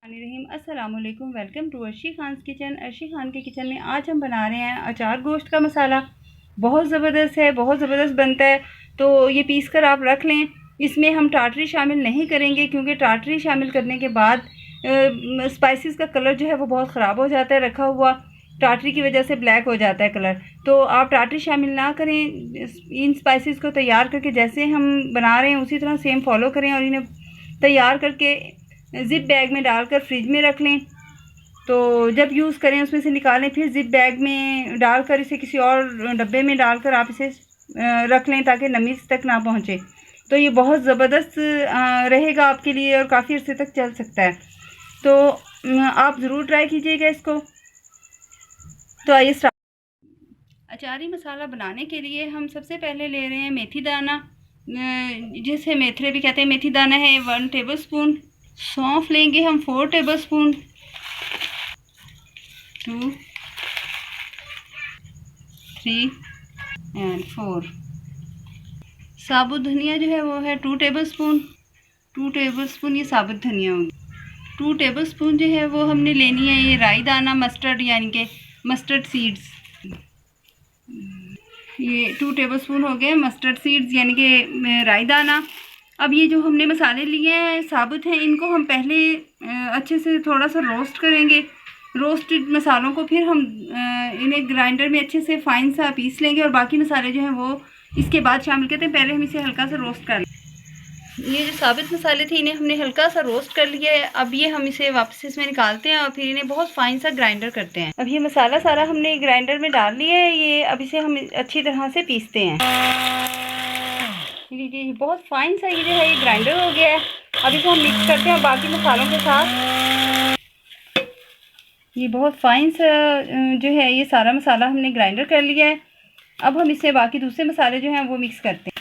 अस्सलाम वालेकुम। Welcome to Arshi Khan kitchen. Arshi Khan के किचन में आज हम बना रहे हैं अचार गोश्त का मसाला। बहुत ज़बरदस्त है, बहुत ज़बरदस्त बनता है। तो ये पीस कर आप रख लें। इसमें हम टाटरी शामिल नहीं करेंगे क्योंकि टाटरी शामिल करने के बाद स्पाइसेस का कलर जो है वो बहुत ख़राब हो जाता है। रखा हुआ टाटरी की वजह से ब्लैक हो जाता है कलर। तो आप टाटरी शामिल ना करें। इन स्पाइसेस को तैयार करके जैसे हम बना रहे हैं उसी तरह सेम फॉलो करें और इन्हें तैयार करके ज़िप बैग में डालकर फ्रिज में रख लें। तो जब यूज़ करें उसमें से निकालें, फिर ज़िप बैग में डालकर इसे किसी और डब्बे में डालकर आप इसे रख लें ताकि नमी तक ना पहुँचे। तो ये बहुत ज़बरदस्त रहेगा आपके लिए और काफ़ी अर्से तक चल सकता है। तो आप ज़रूर ट्राई कीजिएगा इसको। तो आइए अचारी मसाला बनाने के लिए हम सबसे पहले ले रहे हैं मेथी दाना, जिसे मेथरे भी कहते हैं। मेथी दाना है 1 टेबलस्पून। सौंफ लेंगे हम 4 टेबलस्पून। 2 3 एंड 4। साबुत धनिया जो है वो है 2 टेबलस्पून। 2 टेबलस्पून ये साबुत धनिया होगी। 2 टेबलस्पून जो है वो हमने लेनी है ये राई दाना, मस्टर्ड यानी कि मस्टर्ड सीड्स। ये 2 टेबलस्पून हो गए मस्टर्ड सीड्स यानी कि राई दाना। अब ये जो हमने मसाले लिए हैं साबुत हैं, इनको हम पहले अच्छे से थोड़ा सा रोस्ट करेंगे। रोस्टेड मसालों को फिर हम इन्हें ग्राइंडर में अच्छे से फाइन सा पीस लेंगे और बाकी मसाले जो हैं वो इसके बाद शामिल करते हैं। पहले हम इसे हल्का सा रोस्ट कर लें। ये जो साबुत मसाले थे इन्हें हमने हल्का सा रोस्ट कर लिया है। अब ये हम इसे वापस इसमें निकालते हैं और फिर इन्हें बहुत फाइन सा ग्राइंडर करते हैं। अब ये मसाला सारा हमने ग्राइंडर में डाल लिया है। ये अब इसे हम अच्छी तरह से पीसते हैं। ये बहुत फाइन सा ये जो है ये ग्राइंडर हो गया है। अब इसे हम मिक्स करते हैं बाकी मसालों के साथ। ये बहुत फाइन सा जो है ये सारा मसाला हमने ग्राइंडर कर लिया है। अब हम इससे बाकी दूसरे मसाले जो हैं वो मिक्स करते हैं।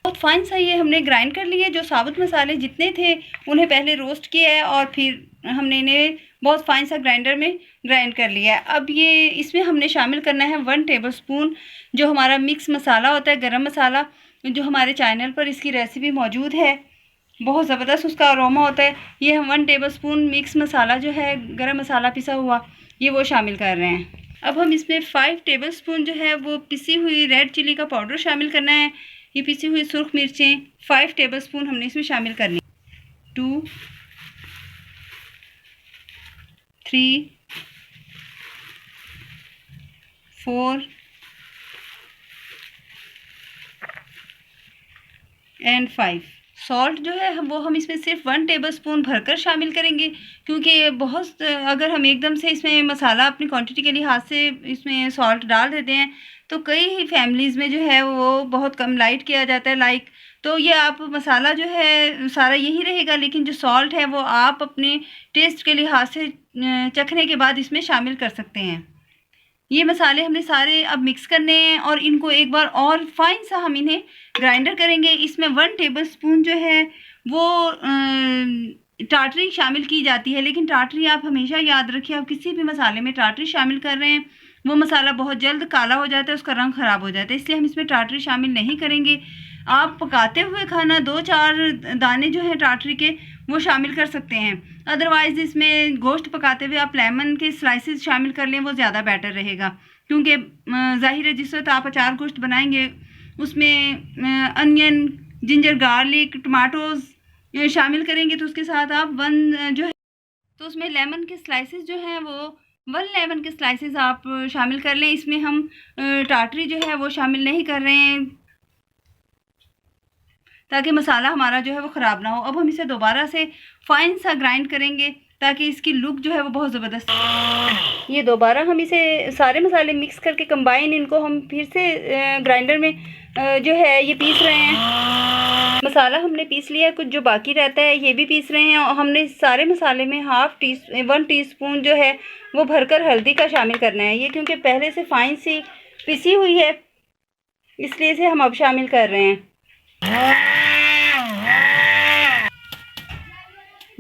बहुत फाइन सा ये हमने ग्राइंड कर लिए। जो साबुत मसाले जितने थे उन्हें पहले रोस्ट किया है और फिर हमने इन्हें बहुत फाइन सा ग्राइंडर में ग्राइंड कर लिया है। अब ये इसमें हमने शामिल करना है 1 टेबलस्पून जो हमारा मिक्स मसाला होता है, गरम मसाला, जो हमारे चैनल पर इसकी रेसिपी मौजूद है। बहुत ज़बरदस्त उसका अरोमा होता है। ये हम 1 टेबलस्पून मिक्स मसाला जो है गरम मसाला पिसा हुआ ये वो शामिल कर रहे हैं। अब हम इसमें 5 टेबलस्पून जो है वो पिसी हुई रेड चिली का पाउडर शामिल करना है। ये पिसी हुई सुर्ख मिर्चें 5 टेबलस्पून हमने इसमें शामिल करनी। 2 3 4 एंड 5। सॉल्ट जो है वो हम इसमें सिर्फ 1 टेबलस्पून भरकर शामिल करेंगे क्योंकि बहुत अगर हम एकदम से इसमें मसाला अपनी क्वांटिटी के लिहाज से इसमें सॉल्ट डाल देते हैं तो कई ही फैमिलीज़ में जो है वो बहुत कम लाइट किया जाता है तो ये आप मसाला जो है सारा यही रहेगा, लेकिन जो सॉल्ट है वो आप अपने टेस्ट के लिहाज से चखने के बाद इसमें शामिल कर सकते हैं। ये मसाले हमने सारे अब मिक्स करने हैं और इनको एक बार और फाइन सा हम इन्हें ग्राइंडर करेंगे। इसमें 1 टेबलस्पून जो है वो टाटरी शामिल की जाती है, लेकिन टाटरी आप हमेशा याद रखिए, आप किसी भी मसाले में टाटरी शामिल कर रहे हैं वो मसाला बहुत जल्द काला हो जाता है, उसका रंग ख़राब हो जाता है, इसलिए हम इसमें टाटरी शामिल नहीं करेंगे। आप पकाते हुए खाना 2-4 दाने जो हैं टाटरी के वो शामिल कर सकते हैं। अदरवाइज़ इसमें गोश्त पकाते हुए आप लेमन के स्लाइसेस शामिल कर लें, वो ज़्यादा बेटर रहेगा क्योंकि ज़ाहिर है जिस वक्त आप अचार गोश्त बनाएंगे उसमें अनियन, जिंजर गार्लिक, टमाटोज़ शामिल करेंगे तो उसके साथ आप 1 जो है तो उसमें लेमन के स्लाइसेस जो हैं वो 1 लेमन के स्लाइसेस आप शामिल कर लें। इसमें हम टाटरी जो है वो शामिल नहीं कर रहे हैं ताकि मसाला हमारा जो है वो ख़राब ना हो। अब हम इसे दोबारा से फाइन सा ग्राइंड करेंगे ताकि इसकी लुक जो है वो बहुत ज़बरदस्त। ये दोबारा हम इसे सारे मसाले मिक्स करके कंबाइन इनको हम फिर से ग्राइंडर में जो है ये पीस रहे हैं। मसाला हमने पीस लिया है, कुछ जो बाकी रहता है ये भी पीस रहे हैं और हमने सारे मसाले में 1 टीस्पून जो है वो भरकर हल्दी का शामिल करना है। ये क्योंकि पहले से फाइन सी पिसी हुई है इसलिए इसे हम अब शामिल कर रहे हैं।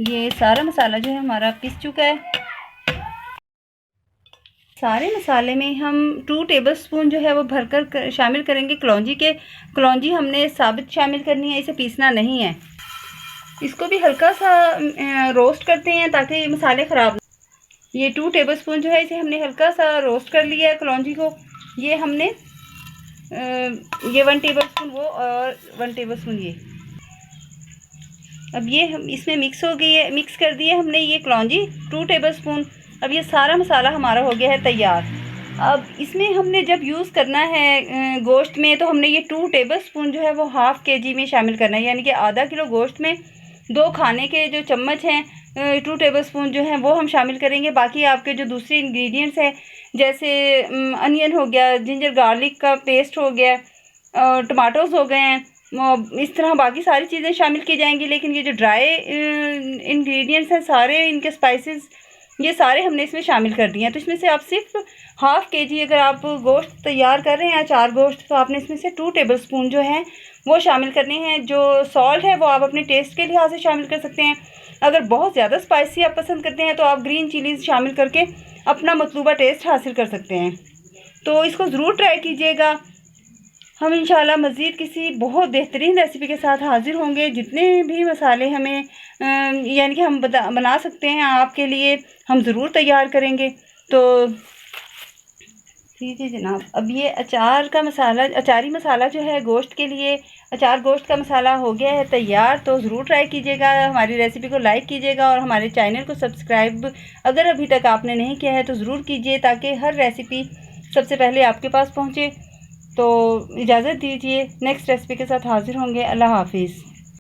ये सारा मसाला जो है हमारा पिस चुका है। सारे मसाले में हम 2 टेबलस्पून जो है वो भरकर शामिल करेंगे कलौंजी के। कलौंजी हमने साबित शामिल करनी है, इसे पीसना नहीं है। इसको भी हल्का सा रोस्ट करते हैं ताकि मसाले ख़राब ना। ये 2 टेबलस्पून जो है इसे हमने हल्का सा रोस्ट कर लिया है कलौंजी को। ये हमने ये 1 टेबलस्पून वो और 1 टेबलस्पून ये। अब ये हम इसमें मिक्स हो गई है, मिक्स कर दिए हमने ये कलौंजी 2 टेबलस्पून। अब ये सारा मसाला हमारा हो गया है तैयार। अब इसमें हमने जब यूज़ करना है गोश्त में, तो हमने ये 2 टेबलस्पून जो है वो हाफ़ kg में शामिल करना है, यानी कि आधा किलो गोश्त में 2 खाने के जो चम्मच हैं 2 टेबलस्पून जो हैं वो हम शामिल करेंगे। बाकी आपके जो दूसरे इंग्रेडिएंट्स हैं जैसे अनियन हो गया, जिंजर गार्लिक का पेस्ट हो गया, टमाटोज़ हो गए हैं, इस तरह बाकी सारी चीज़ें शामिल की जाएंगी। लेकिन ये जो ड्राई इंग्रेडिएंट्स हैं सारे, इनके स्पाइसेस ये सारे हमने इसमें शामिल कर दिए हैं। तो इसमें से आप सिर्फ हाफ़ kg अगर आप गोश्त तैयार कर रहे हैं, अचार गोश्त, तो आपने इसमें से 2 टेबलस्पून जो हैं वो शामिल करने हैं। जो सॉल्ट है वो आप अपने टेस्ट के लिहाज से शामिल कर सकते हैं। अगर बहुत ज़्यादा स्पाइसी आप पसंद करते हैं तो आप ग्रीन चिलीज़ शामिल करके अपना मतलूबा टेस्ट हासिल कर सकते हैं। तो इसको ज़रूर ट्राई कीजिएगा। हम इंशाल्लाह मज़ीद किसी बहुत बेहतरीन रेसिपी के साथ हाज़िर होंगे। जितने भी मसाले हमें यानी कि हम बना सकते हैं आपके लिए, हम ज़रूर तैयार करेंगे। तो ठीक है जनाब। अब ये अचार का मसाला, अचारी मसाला जो है गोश्त के लिए, अचार गोश्त का मसाला हो गया है तैयार। तो ज़रूर ट्राई कीजिएगा, हमारी रेसिपी को लाइक कीजिएगा और हमारे चैनल को सब्सक्राइब अगर अभी तक आपने नहीं किया है तो ज़रूर कीजिए, ताकि हर रेसिपी सबसे पहले आपके पास पहुँचे। तो इजाज़त दीजिए, नेक्स्ट रेसिपी के साथ हाज़िर होंगे। अल्लाह हाफिज़।